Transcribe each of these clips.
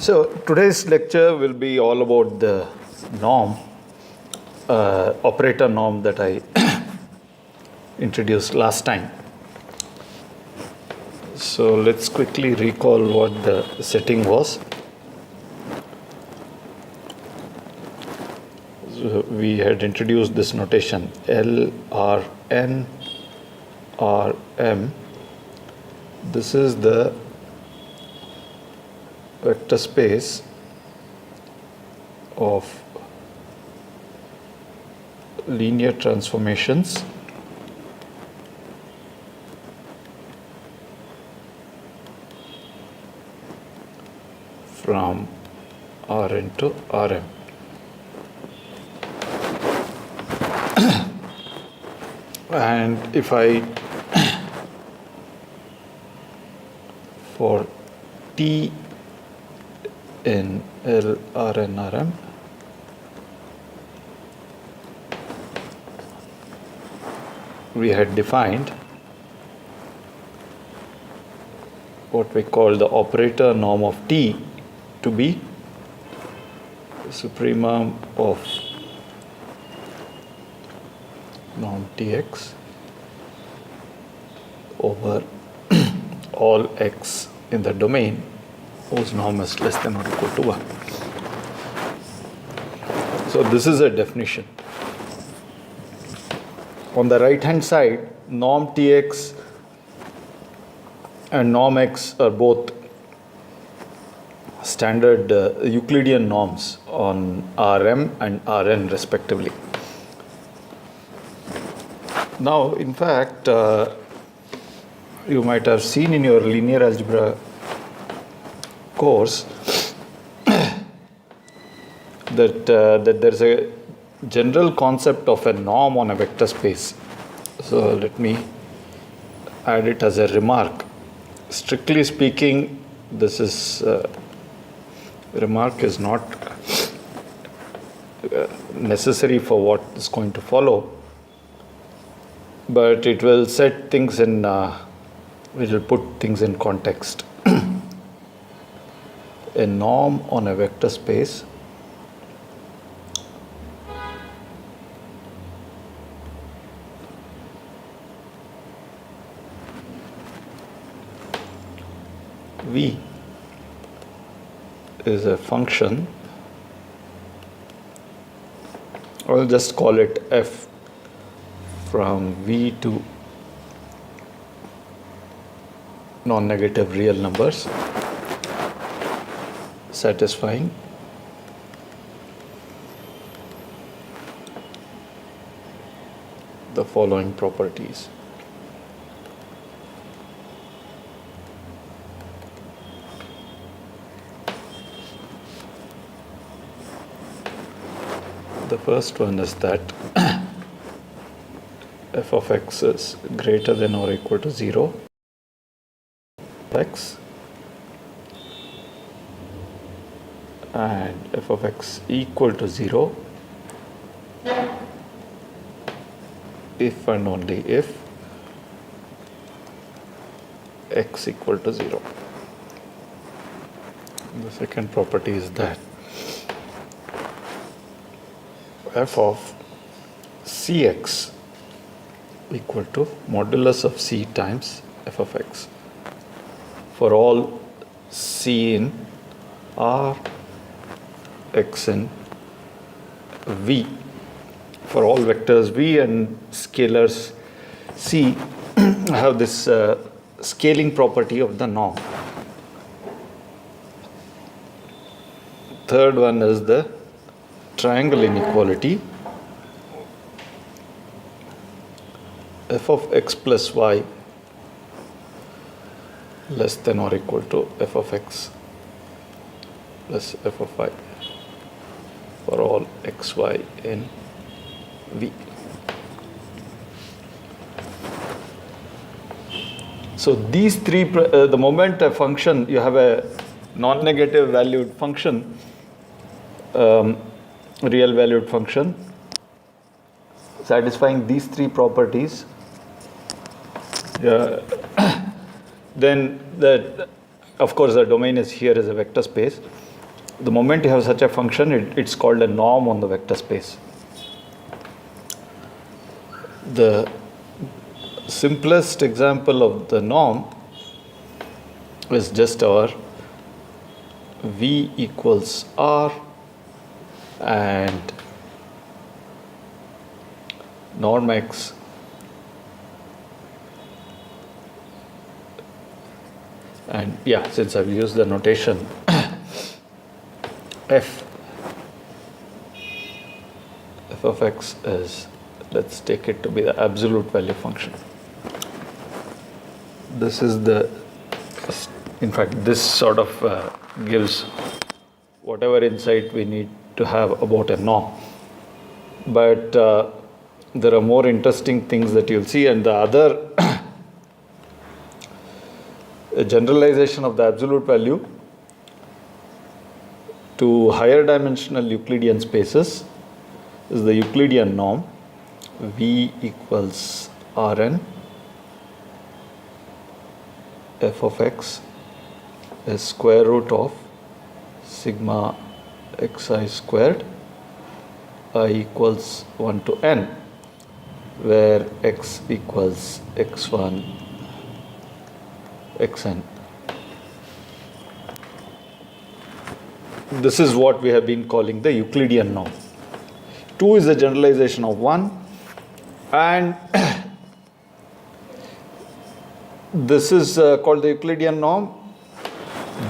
So today's lecture will be all about the norm, operator norm that I introduced last time. So let's quickly recall what the setting was. So we had introduced this notation L, R, N, R, M. This is the vector space of linear transformations from Rn to Rm. And if I, for T in L, Rn, Rm, we had defined what we call the operator norm of T to be supremum of norm Tx over all x in the domain whose norm is less than or equal to 1. So this is a definition. On the right hand side, norm Tx and norm x are both standard Euclidean norms on Rm and Rn respectively. Now, in fact, you might have seen in your linear algebra course that there is a general concept of a norm on a vector space. So let me add it as a remark. Strictly speaking, this is remark is not necessary for what is going to follow, but it will set things in, it will put things in context. A norm on a vector space V is a function, I'll just call it f from V to non-negative real numbers satisfying the following properties. The first one is that f of x is greater than or equal to 0 x and f of x equal to 0 if and only if x equal to 0. The second property is that f of cx equal to modulus of c times f of x for all c in R, x in V. For all vectors V and scalars C have this scaling property of the norm. Third one is the triangle inequality. F of x plus y less than or equal to f of x plus f of y for all x, y in V. So these three, the moment a function, you have a non-negative valued function, real valued function satisfying these three properties, then that, of course, the domain is here as a vector space. the moment you have such a function, it's called a norm on the vector space. The simplest example of the norm is just our V equals R and norm X and since I've used the notation f of X is, let's take it to be the absolute value function. This is in fact this sort of gives whatever insight we need to have about a norm. But there are more interesting things that you'll see, and the other a generalization of the absolute value to higher dimensional Euclidean spaces is the Euclidean norm V equals Rn f of X is square root of sigma xi squared I equals 1 to n, where x equals x1 xn. This is what we have been calling the Euclidean norm. 2 is the generalization of 1, and this is called the Euclidean norm.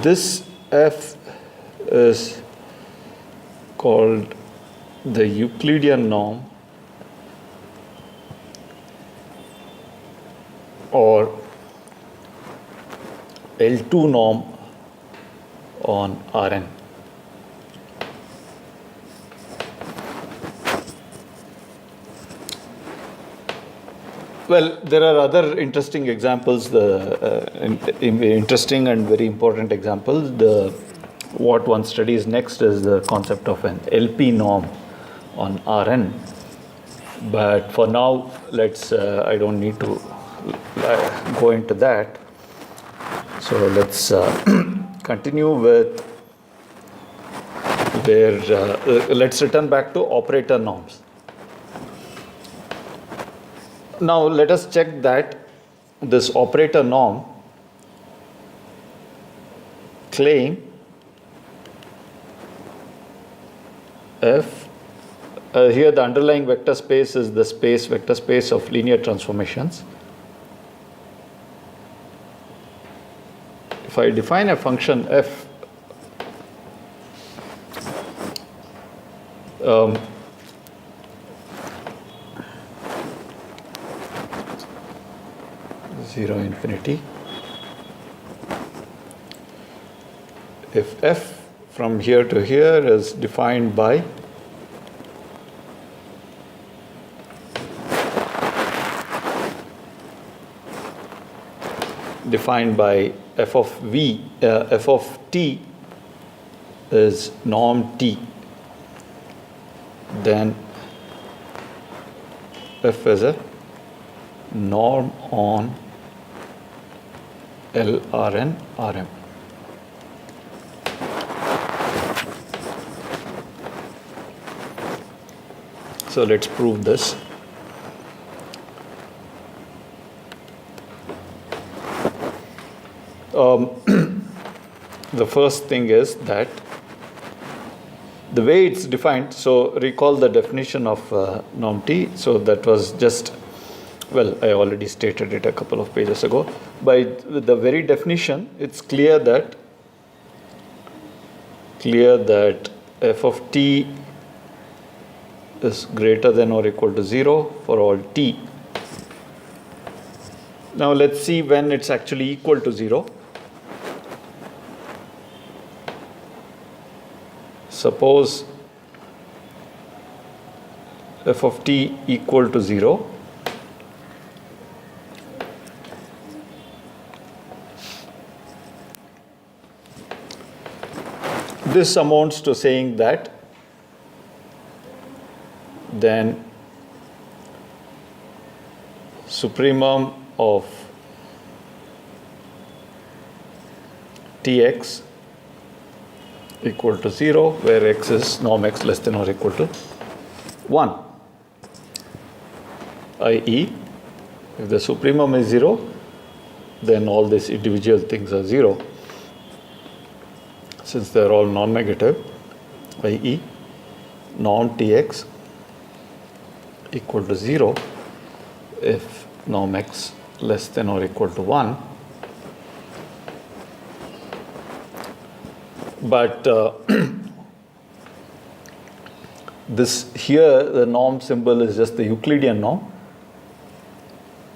This f is called the Euclidean norm or L2 norm on Rn. Well, there are other interesting examples, interesting and very important examples. What one studies next is the concept of an LP norm on Rn. But for now, I don't need to go into that. So let's continue with let's return back to operator norms. Now let us check that this operator norm claim f, here the underlying vector space is the vector space of linear transformations. If I define a function f zero infinity, if f from here to here is defined by f of v, f of t is norm t, then f is a norm on LRn Rm. So let's prove this. The first thing is that the way it's defined, so recall the definition of norm t. So that was just, well, I already stated it a couple of pages ago. By the very definition, it's clear that f of t is greater than or equal to 0 for all t. Now let's see when it's actually equal to 0. Suppose f of t equal to 0. This amounts to saying that then supremum of Tx equal to 0, where x is norm x less than or equal to 1. i.e., if the supremum is 0, then all these individual things are 0. Since they are all non-negative, i.e., norm Tx equal to 0 if norm x less than or equal to 1. But this here, the norm symbol is just the Euclidean norm.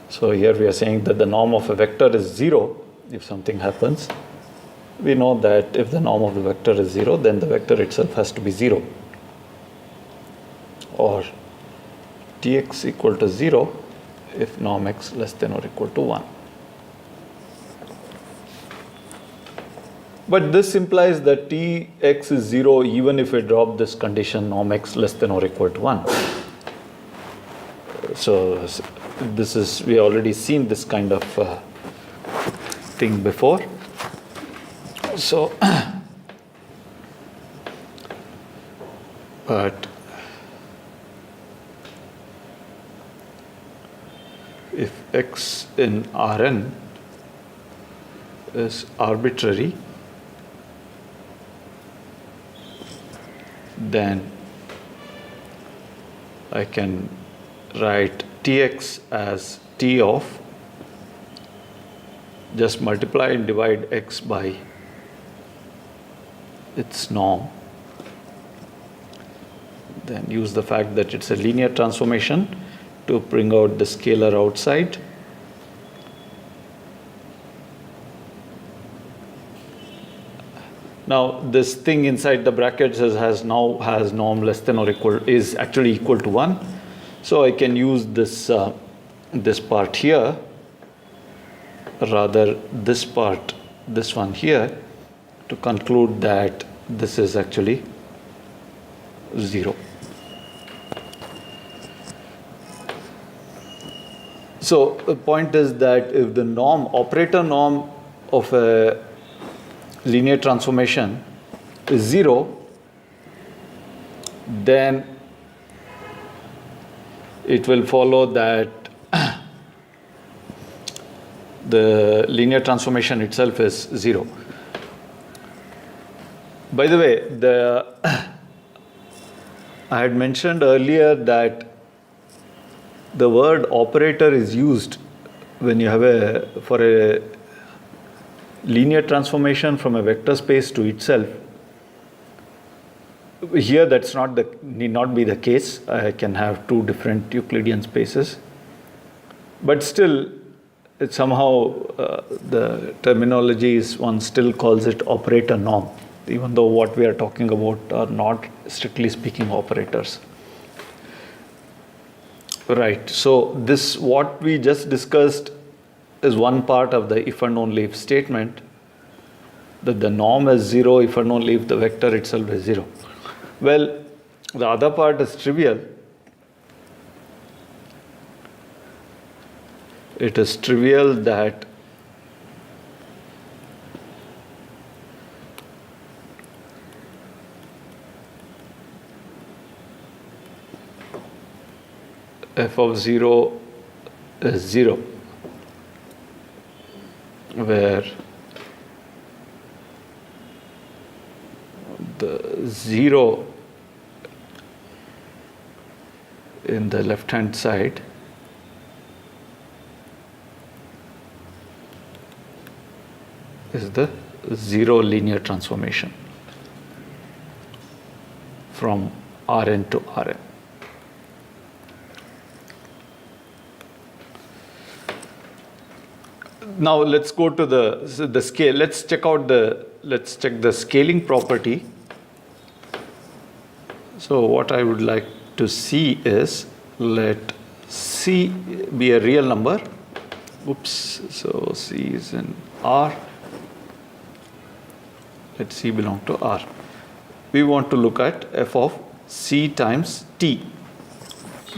So here we are saying that the norm of a vector is 0 if something happens. We know that if the norm of the vector is 0, then the vector itself has to be 0. Or Tx equal to 0 if norm x less than or equal to 1. But this implies that Tx is 0 even if we drop this condition norm x less than or equal to 1. So this is, we already seen this kind of thing before. So, but if x in Rn is arbitrary, then I can write Tx as T of, just multiply and divide x by its norm, then use the fact that it's a linear transformation to bring out the scalar outside. Now this thing inside the brackets has norm less than or equal, is actually equal to 1. So I can use this this part here, rather this part, this one here, to conclude that this is actually 0. So the point is that if the norm, operator norm of a linear transformation is 0, then it will follow that the linear transformation itself is 0. By the way, I had mentioned earlier that the word operator is used when you have for a linear transformation from a vector space to itself. Here that's need not be the case. I can have two different Euclidean spaces, but still it somehow the terminology is, one still calls it operator norm, even though what we are talking about are not strictly speaking operators. Right, so this, what we just discussed, is one part of the if and only if statement, that the norm is 0 if and only if the vector itself is 0. Well, the other part is trivial. It is trivial that f of 0 is 0, where the 0 in the left hand side is the 0 linear transformation from Rn to Rn. Now let's go to the scale. Let's check the scaling property. So what I would like to see is, let C be a real number. Oops, so C is in R. Let C belong to R. We want to look at f of C times T,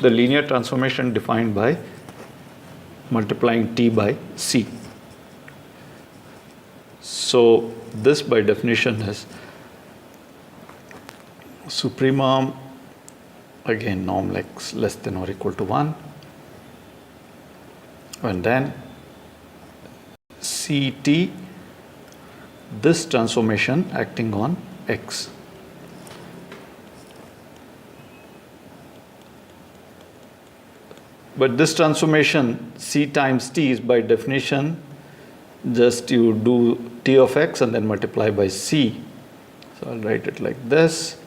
the linear transformation defined by multiplying T by C. So this by definition is supremum, again norm less than or equal to 1, and then Ct, this transformation acting on X. But this transformation C times T is by definition just you do T of X and then multiply by C. So I'll write it like this.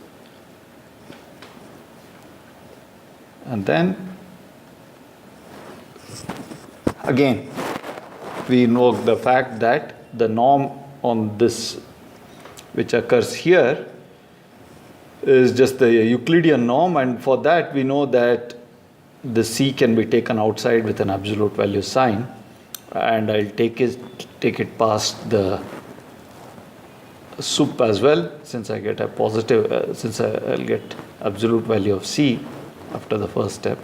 And then again we invoke the fact that the norm on this which occurs here is just the Euclidean norm, and for that we know that the C can be taken outside with an absolute value sign, and I'll take it past the sup as well, since I get a positive since I'll get absolute value of C after the first step.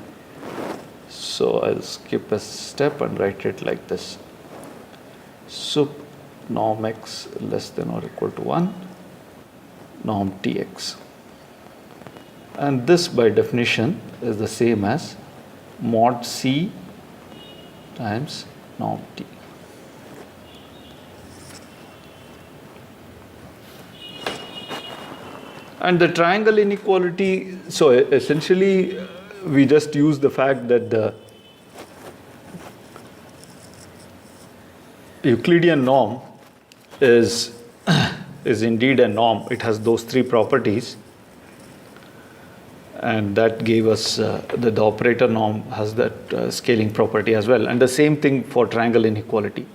So I'll skip a step and write it like this: sup norm X less than or equal to 1 norm Tx, and this by definition is the same as mod C times norm T. And the triangle inequality, so essentially we just use the fact that the Euclidean norm is indeed a norm. It has those three properties, and that gave us the operator norm has that scaling property as well. And the same thing for triangle inequality.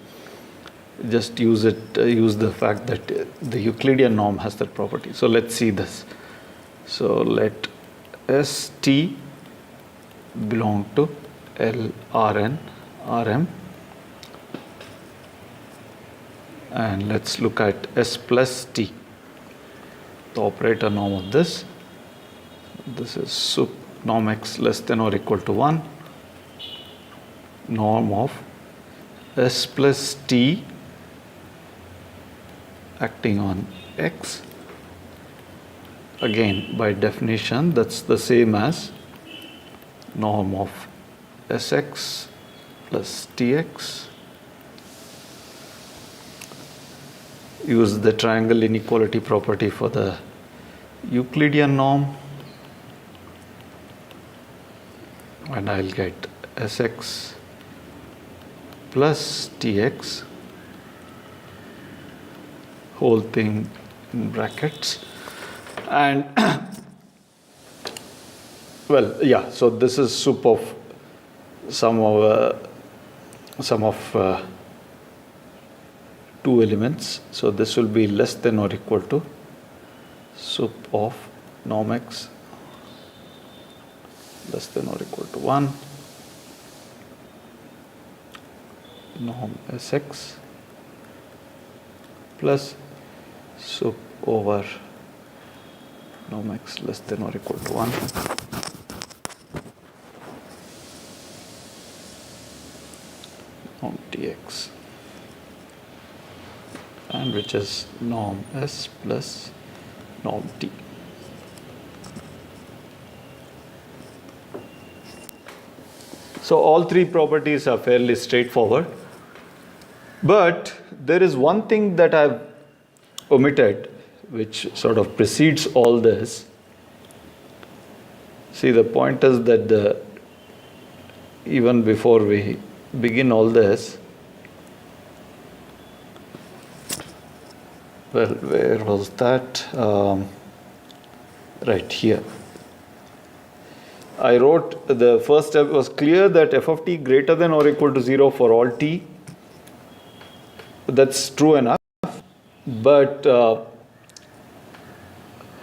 Just use the fact that the Euclidean norm has that property. So let's see this. So let ST belong to LRN Rm, and let's look at S plus T, the operator norm of this. This is sup norm X less than or equal to 1 norm of S plus T acting on X. Again, by definition, that's the same as norm of Sx plus Tx. Use the triangle inequality property for the Euclidean norm, and I'll get Sx plus Tx, whole thing in brackets. And well, yeah, so this is sup of sum of two elements. So this will be less than or equal to sup of norm X less than or equal to 1 norm Sx plus sup over norm X less than or equal to 1 norm Tx, and which is norm S plus norm T. So all three properties are fairly straightforward, but there is one thing that I've omitted which sort of precedes all this. See, the point is that even before we begin all this, well, where was that? Right here. I wrote the first step was clear that f of t greater than or equal to 0 for all t. That's true enough. But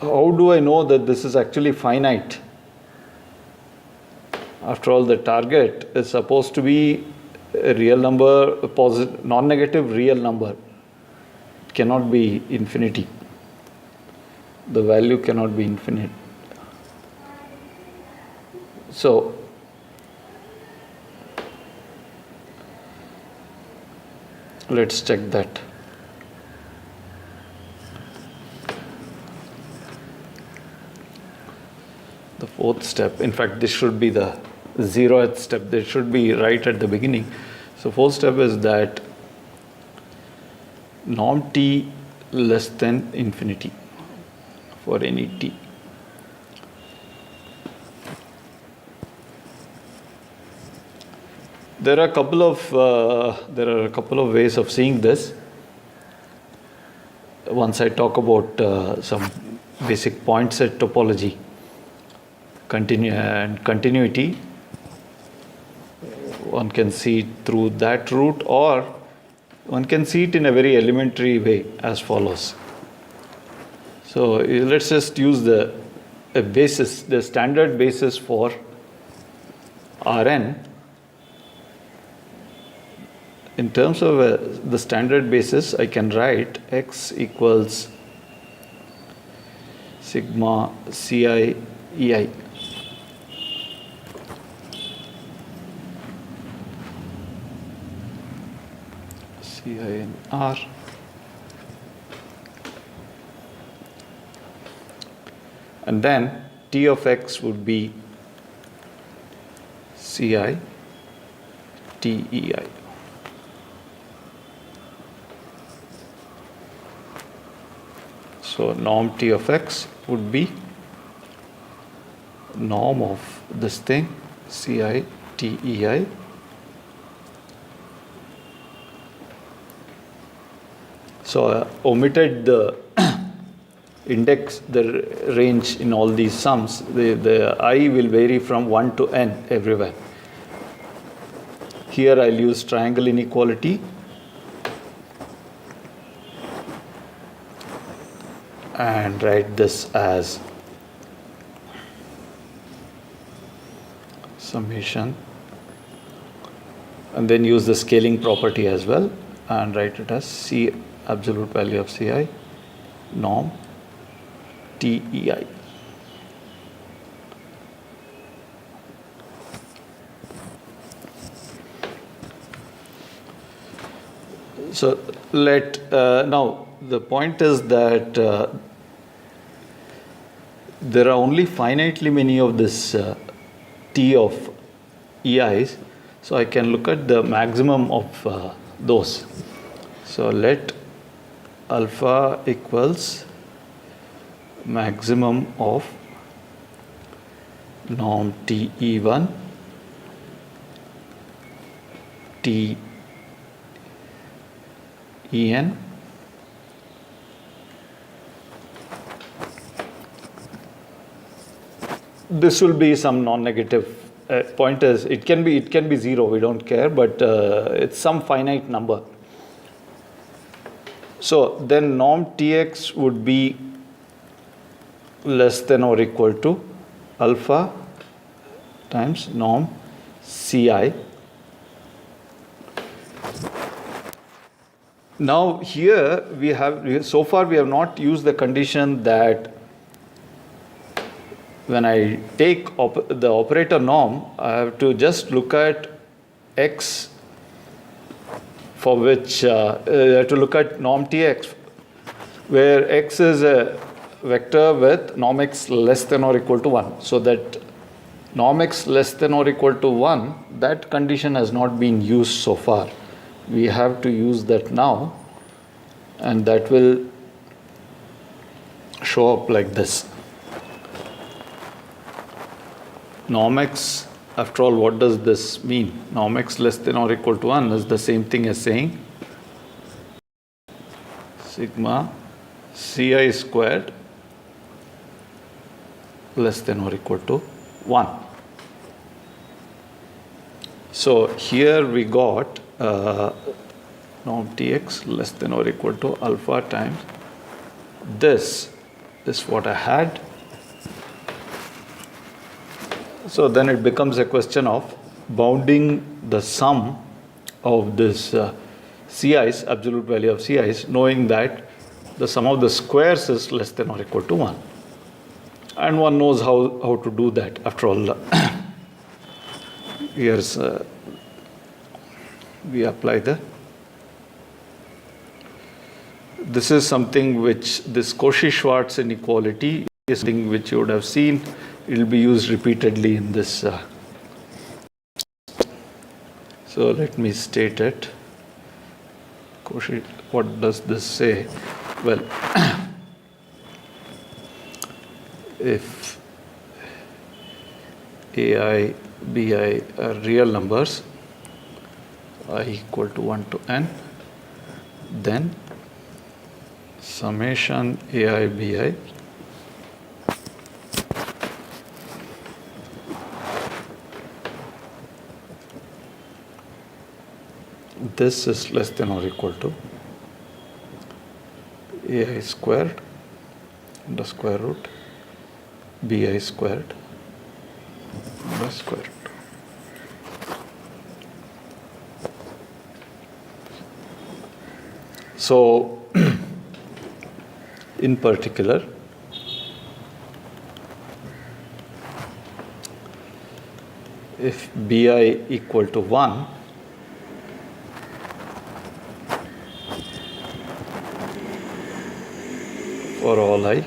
how do I know that this is actually finite? After all, the target is supposed to be a real number, a positive, non-negative real number. It cannot be infinity. The value cannot be infinite. So, let's check that. fourth step. In fact, this should be the 0th step. This should be right at the beginning. So fourth step is that norm t less than infinity for any t. There are a couple of ways of seeing this. Once I talk about some basic point set topology, continuity, one can see it through that route, or one can see it in a very elementary way as follows. So let's just use the standard basis for Rn. In terms of the standard basis, I can write x equals sigma Ci Ei. Ci in R. And then T of x would be Ci Tei. So norm T of x would be norm of this thing Ci Tei so omitted the index, the range in all these sums. The I will vary from 1 to n everywhere. Here I'll use triangle inequality and write this as summation, and then use the scaling property as well and write it as C absolute value of Ci norm Tei. So now the point is that there are only finitely many of this T of Ei's, so I can look at the maximum of those. So let alpha equals maximum of norm Te1 Ten. This will be some non-negative pointers. It can be 0. We don't care, but it's some finite number. So then norm Tx would be less than or equal to alpha times norm Ci. Now here so far we have not used the condition that when I take the operator norm, I have to just look at x for which to look at norm Tx, where x is a vector with norm x less than or equal to 1. So that norm x less than or equal to 1, that condition has not been used so far. We have to use that now, and that will show up like this. Norm x, after all, what does this mean? Norm x less than or equal to 1 is the same thing as saying sigma Ci squared less than or equal to 1. So here we got norm Tx less than or equal to alpha times this is what I had. So then it becomes a question of bounding the sum of this Ci's, absolute value of Ci's, knowing that the sum of the squares is less than or equal to 1. And one knows how to do that. After all, here's we apply this is something which this Cauchy-Schwarz inequality is something which you would have seen it will be used repeatedly in this. So let me state it. Cauchy, what does this say? Well, if AI, BI are real numbers, I equal to 1 to n, then summation AI, BI this is less than or equal to AI squared the square root BI squared the square root. So, in particular, if BI equal to 1, for all I,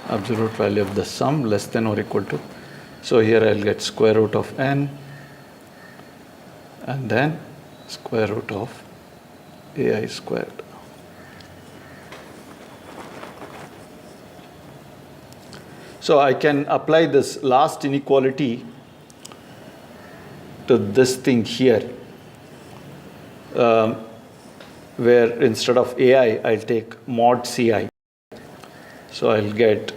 absolute value of the sum less than or equal to, so here I'll get square root of n and then square root of AI squared. So I can apply this last inequality to this thing here, where instead of AI, I'll take mod Ci. So I'll get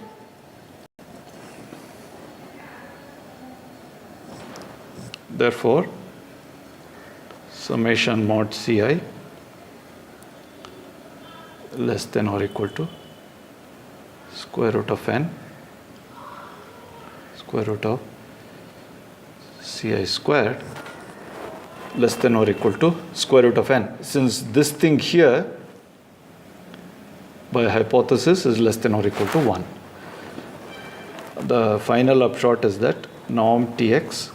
therefore summation mod Ci less than or equal to square root of n square root of Ci squared less than or equal to square root of n. Since this thing here by hypothesis is less than or equal to 1. The final upshot is that norm Tx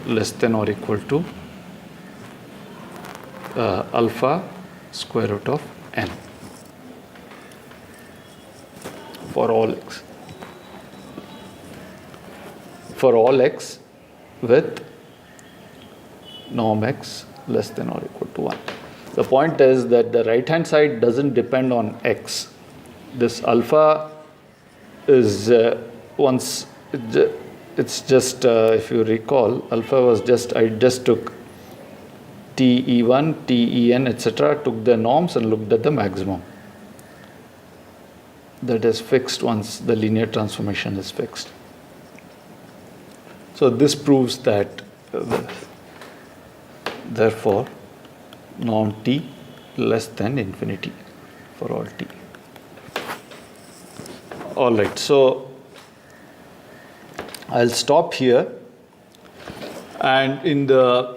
less than or equal to alpha square root of n for all x. For all x with norm x less than or equal to 1. The point is that the right hand side doesn't depend on x. This alpha is it's just if you recall, alpha was just, I just took TE1, TEN, etc., took the norms and looked at the maximum. That is fixed once the linear transformation is fixed. So this proves that therefore norm T less than infinity for all T. All right, so I'll stop here, and in the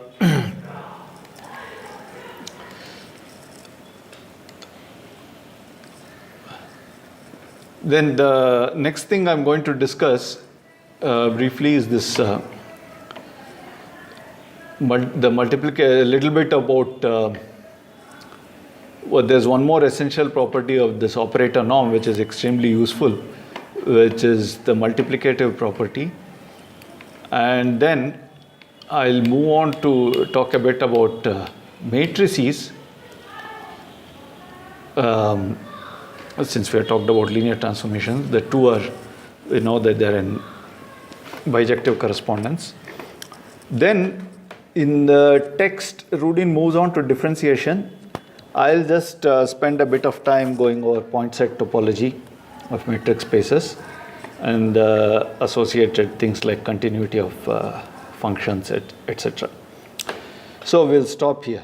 then the next thing I'm going to discuss briefly is this a little bit about well, there's one more essential property of this operator norm which is extremely useful, which is the multiplicative property. And then I'll move on to talk a bit about matrices, since we have talked about linear transformations. The two are, we know that they're in bijective correspondence. Then in the text, Rudin moves on to differentiation. I'll just spend a bit of time going over point set topology of matrix spaces and associated things like continuity of functions, etc. So we'll stop here.